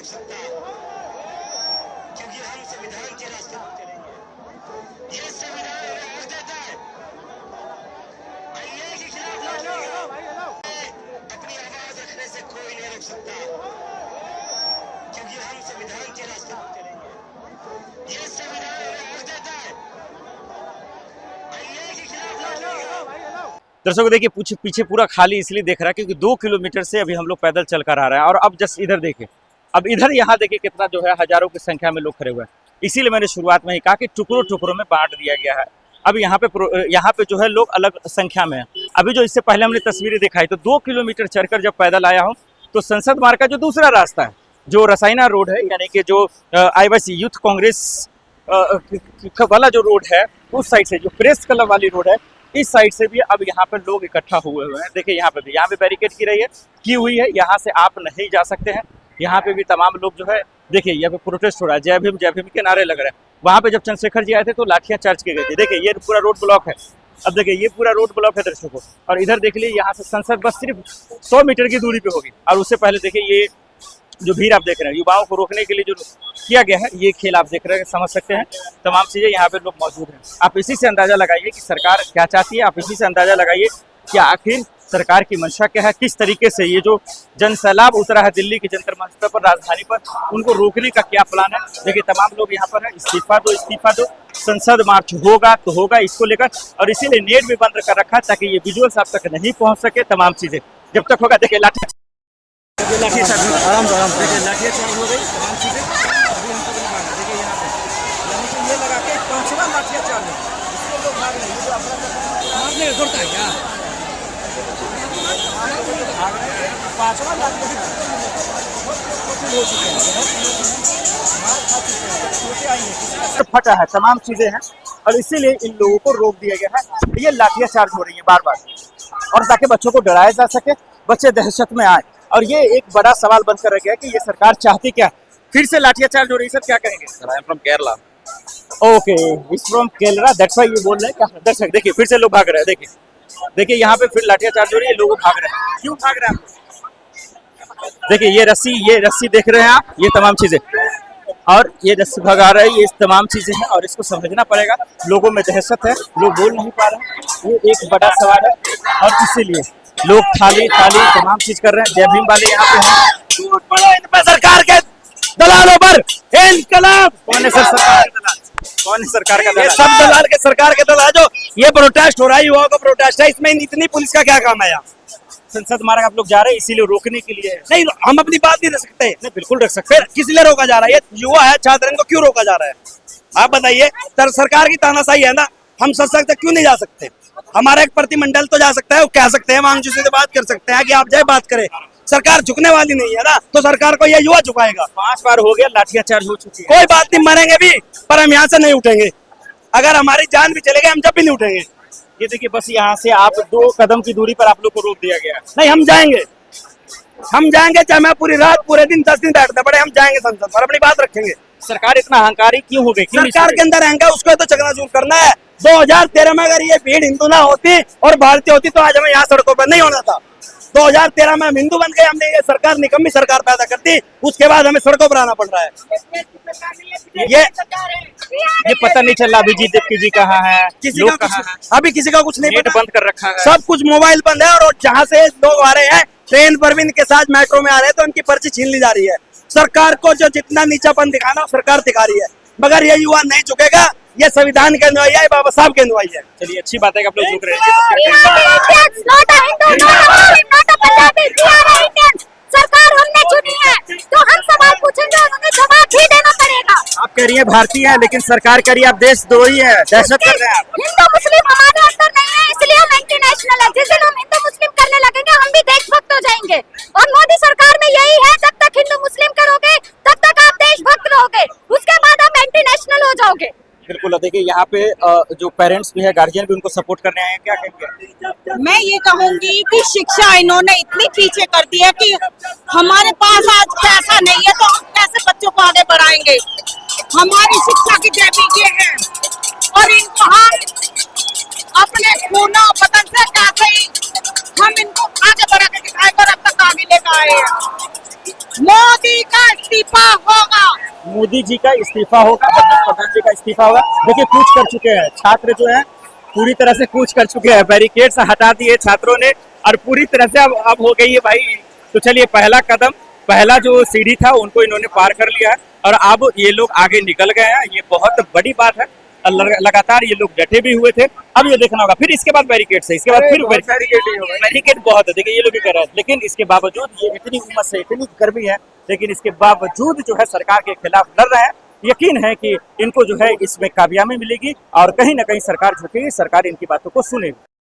रोक सकता, क्योंकि हम संविधान के रास्ते पर चलेंगे। ये संविधान हमें हक देता है। अन्याय के खिलाफ लड़ेंगे। अपनी आवाज रखने से कोई नहीं रोक सकता, क्योंकि हम संविधान के रास्ते पर चलेंगे। ये संविधान हमें हक देता है। अन्याय के खिलाफ लड़ेंगे। दर्शकों देखिए पीछे पूरा खाली इसलिए देख रहा है क्योंकि 2 किलोमीटर से अभी हम लोग पैदल चल कर आ रहे हैं। और अब जस्ट इधर देखिए, अब इधर यहाँ देखिए कितना जो है हजारों की संख्या में लोग खड़े हुए हैं। इसीलिए मैंने शुरुआत में ही कहा कि टुकड़ों टुकड़ों में बांट दिया गया है। अब यहाँ पे जो है लोग अलग संख्या में हैं। अभी जो इससे पहले हमने तस्वीरें दिखाई तो 2 किलोमीटर चढ़कर जब पैदल आया हूँ तो संसद मार्ग का जो दूसरा रास्ता है, जो रसायना रोड है, यानी कि जो आदिवासी यूथ कांग्रेस वाला जो रोड है, उस साइड से जो प्रेस क्लब वाली रोड है, इस साइड से भी अब यहाँ पर लोग इकट्ठा हुए हैं। देखिए यहाँ पे बैरिकेड की हुई है, यहाँ से आप नहीं जा सकते हैं। यहाँ पे भी तमाम लोग जो है देखिए यहाँ पे प्रोटेस्ट हो रहा है, जय भीम के नारे लग रहे हैं। वहाँ पे जब चंद्रशेखर जी आए थे तो लाठियां चार्ज की गई थी। देखिए ये पूरा रोड ब्लॉक है। अब देखिए ये पूरा रोड ब्लॉक है दर्शकों, और इधर देख लीजिए यहाँ से संसद बस सिर्फ 100 मीटर की दूरी पे होगी। और उससे पहले देखिए ये जो भीड़ आप देख रहे हैं, युवाओं को रोकने के लिए जो किया गया है, ये खेल आप देख रहे हैं, समझ सकते हैं। तमाम चीजें यहाँ पे लोग मौजूद हैं। आप इसी से अंदाजा लगाइए कि सरकार क्या चाहती है। आप इसी से अंदाजा लगाइए कि आखिर सरकार की मंशा क्या है, किस तरीके से ये जो जन सैलाब उतरा है दिल्ली के जंतर मंतर पर, राजधानी पर, उनको रोकने का क्या प्लान है। देखिए तमाम लोग यहाँ पर है, इस्तीफा दो, संसद मार्च होगा तो होगा, इसको लेकर। और इसीलिए नेट भी बंद कर रखा है ताकि ये विजुअल्स आप तक नहीं पहुँच सके। तमाम चीजें जब तक होगा, देखिए लाठी आराम से देखिए लाठियाँ चार्ज हो गई, तमाम चीजें अभी हमको दिखाना। देखिए यहाँ पे यानी कि ये लगा के 5वां लाठियाँ चार्ज है, इसको लोग भाग रहे हैं। ये जो अपना मारने का जोड़ता है क्या, 5वां लाठियाँ हो चुके हैं, फटा है, तमाम चीजें हैं। और इसीलिए इन लोगों को रोक दिया गया है। ये लाठियाँ चार्ज हो रही है बार बार, और ताकि बच्चों को डराया जा सके, बच्चे दहशत में आए। और ये एक बड़ा सवाल बनकर रह गया कि ये सरकार चाहती क्या। फिर से लाठियां चार्ज हो रही है, सर क्या कहेंगे? I am from Kerala. Okay, is from Kerala, that's why ये बोल रहे हैं। क्या दर्शक देखिए फिर से लोग भाग रहे हैं। देखिए यहाँ पे फिर लाठियां चार्ज हो रही है, लोग भाग रहे हैं। क्यों भाग रहे हैं? देखिए ये रस्सी देख रहे हैं आप, ये तमाम चीजें, और ये रस्सी भगा रहे हैं, ये तमाम चीजें हैं। और इसको समझना पड़ेगा, लोगों में दहशत है, लोग बोल नहीं पा रहे हैं, ये एक बड़ा सवाल है। और इसीलिए लोग थाली तमाम चीज कर रहे हैं। जय भीम वाले यहाँ पे हैं। इन पर सरकार के दलालों पर इनकलाब। कौन है सर सरकार के दलाल? कौन है सरकार का दलाल? सब दलाल के सरकार के दलाल। जो ये प्रोटेस्ट हो रहा है, युवाओं का प्रोटेस्ट है, इसमें इतनी पुलिस का क्या काम है यहाँ? संसद मार्ग आप लोग जा रहे हैं इसीलिए रोकने के लिए? नहीं, हम अपनी बात नहीं रख सकते। नहीं, बिल्कुल रख सकते। फिर किस लिए रोका जा रहा है? ये युवा है, छात्र, इनको क्यों रोका जा रहा है? आप बताइए। सरकार की तानाशाही है ना, हम सशक्त क्यों नहीं जा सकते? हमारा एक प्रतिमंडल तो जा सकता है, वो कह सकते हैं, वांगचू से बात कर सकते हैं कि आप जाए बात करें। सरकार झुकने वाली नहीं है ना, तो सरकार को ये युवा झुकाएगा। 5 बार हो गया, लाठियां चार्ज हो चुकी है। कोई बात नहीं, मरेंगे भी, पर हम यहाँ से नहीं उठेंगे। अगर हमारी जान भी चलेगी, हम जब भी नहीं उठेंगे। ये देखिए बस यहाँ से आप 2 कदम की दूरी पर आप लोग को रोक दिया गया है। नहीं, हम जाएंगे, चाहे मैं पूरी रात पूरे दिन 10 दिन बैठना पड़े, हम जाएंगे संसद पर, अपनी बात रखेंगे। सरकार इतना अहंकारी क्यों हो गई? सरकार के अंदर अहंकार, उसको तो चकनाचूर करना है। 2013 में अगर ये भीड़ हिंदू ना होती और भारतीय होती तो आज हमें यहाँ सड़कों पर नहीं होना था। 2013 में हम हिंदू बन गए, हमने ये सरकार निकम्मी सरकार पैदा करती, उसके बाद हमें सड़कों पर आना पड़ रहा है। ये पता नहीं चल रहा अभिजीत देवकी जी कहाँ है, किसी का कुछ, अभी किसी का कुछ नहीं नेट बंद कर रखा है, सब कुछ मोबाइल बंद है। और जहाँ से लोग आ रहे हैं ट्रेन पर भी इनके साथ मेट्रो में आ रहे हैं तो उनकी पर्ची छीन ली जा रही है। सरकार को जो जितना नीचापन दिखाना सरकार दिखा रही है, मगर ये युवा नहीं झुकेगा। ये संविधान के अनुयायी है, बाबा साहब के अनुयायी है। चलिए अच्छी बात है कि आप लोग झुक रहे हैं। सरकार हमने चुनी है तो हम सवाल पूछेंगे और उन्हें जवाब भी देना पड़ेगा। आप कह रही है भारतीय है, लेकिन सरकार कह रही है आप देशद्रोही है, दहशत कर रहे हैं आप। हिंदू मुस्लिम हमारे अंदर नहीं है, इसलिए हम इंटरनेशनल है। जिस दिन हम हिंदू मुस्लिम करने लगेंगे हम भी देशभक्त हो जाएंगे। और मोदी सरकार में यही है, जब तक हिंदू मुस्लिम करोगे तब तक आप देशभक्त रहोगे, उसके बाद आप इंटरनेशनल हो जाओगे। बिल्कुल। देखिए यहाँ पे जो पेरेंट्स भी है, गार्जियन भी उनको सपोर्ट करने आए हैं, क्या कहेंगे? मैं ये कहूंगी कि शिक्षा इन्होंने इतनी पीछे कर दी है कि हमारे पास आज पैसा नहीं है तो हम कैसे बच्चों को आगे बढ़ाएंगे। हमारी शिक्षा की देवी ये है और इनको हम अपने खूनो बदन से कैसे ही हम इनको आगे बढ़ा के दिखाएंगे और अब तक आगे लेकर आए हैं। मोदी का इस्तीफा होगा। मोदी जी का इस्तीफा होगा, धर्मेंद्र प्रधान जी का इस्तीफा होगा। देखिए कूच कर चुके हैं छात्र जो है, पूरी तरह से कूच कर चुके हैं, बैरिकेड्स हटा दिए छात्रों ने और पूरी तरह से अब हो गई है भाई। तो चलिए पहला कदम, पहला जो सीढ़ी था उनको इन्होंने पार कर लिया है और अब ये लोग आगे निकल गए हैं, ये बहुत बड़ी बात है। लगातार ये लोग डटे भी हुए थे, अब ये देखना होगा फिर इसके बाद बैरिकेड से, इसके बाद फिर बैरिकेड बहुत है, देखिए ये लोग भी कर रहे हैं। लेकिन इसके बावजूद ये इतनी उमस है, इतनी गर्मी है, लेकिन इसके बावजूद जो है सरकार के खिलाफ लड़ रहे हैं। यकीन है कि इनको जो है इसमें कामयाबी मिलेगी और कहीं ना कहीं सरकार झुकेगी, सरकार इनकी बातों को सुनेगी।